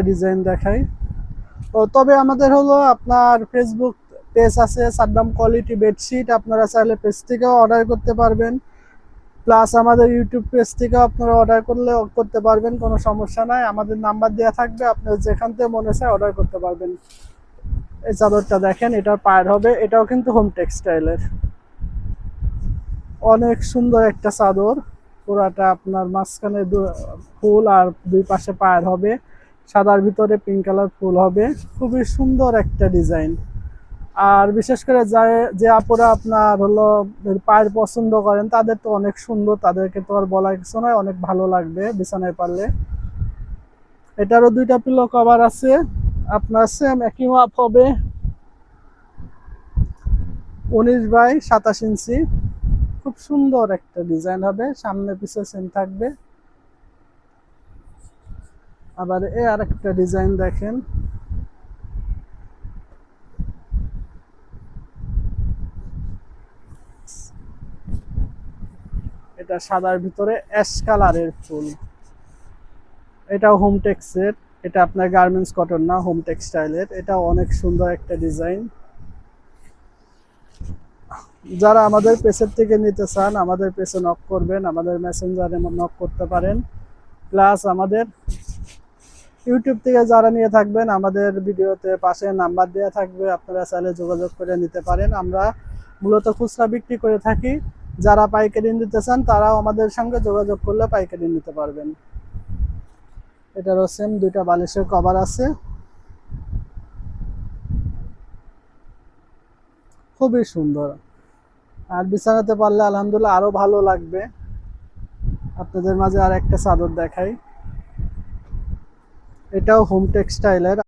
Design দেখাই। ও তবে আমাদের হলো আপনার ফেসবুক পেজ আছে সাদ্দাম কোয়ালিটি বেডশিট, আপনারা চাইলে পেজ থেকেও অর্ডার করতে পারবেন। প্লাস আমাদের ইউটিউব পেজ থেকেও আপনারা অর্ডার করতে পারবেন, কোনো সমস্যা নাই। আমাদের নাম্বার দেওয়া থাকবে, আপনার যেখান থেকে মনে চায় অর্ডার করতে পারবেন। এই চাদরটা দেখেন, এটার পায়ের হবে, এটাও কিন্তু হোম টেক্সটাইলের। অনেক সুন্দর একটা চাদর, পুরাটা আপনার মাঝখানে ফুল আর দুই পাশে পায়ের হবে, সাদার ভিতরে পিঙ্ক কালার ফুল হবে। খুবই সুন্দর একটা ডিজাইন। আর বিশেষ করে যে আপুরা আপনার হলো পায়ের পছন্দ করেন তাদের তো অনেক সুন্দর, তাদেরকে তো আর বলার কিছু নয়, অনেক ভালো লাগবে বিছানায় পারলে। এটারও দুইটা পিলো কভার আছে, আপনার সেম একই মাপ হবে, 19 বাই 27 ইঞ্চি। খুব সুন্দর একটা ডিজাইন হবে, সামনে পিছে সেম থাকবে। আবার আর একটা ডিজাইন দেখেন, এটা সাদার ভিতরে অ্যাশ কালারের ফুল। এটাও হোম টেক্সের, এটা আপনার গার্মেন্টস কটন না, হোম টেক্সটাইলের। এটা অনেক সুন্দর একটা ডিজাইন। যারা আমাদের পেজের থেকে নিতে চান আমাদের পেজে নক করবেন, আমাদের মেসেঞ্জারে নক করতে পারেন। প্লাস আমাদের ইউটিউব থেকে যারা নিয়ে থাকবেন আমাদের ভিডিওতে পাশে নাম্বার দেওয়া থাকবে, আপনারা চাইলে যোগাযোগ করে নিতে পারেন। আমরা মূলত খুচরা বিক্রি করে থাকি, যারা পাইকারি নিতে চান তারাও আমাদের সঙ্গে যোগাযোগ করলে পাইকারি নিতে পারবেন। এটারও সেম দুইটা বালিশের কভার আছে, খুবই সুন্দর। আর বিছানাতে পারলে আলহামদুলিল্লাহ আরো ভালো লাগবে। আপনাদের মাঝে আর একটা চাদর দেখাই, এটাও হোম টেক্সটাইলের।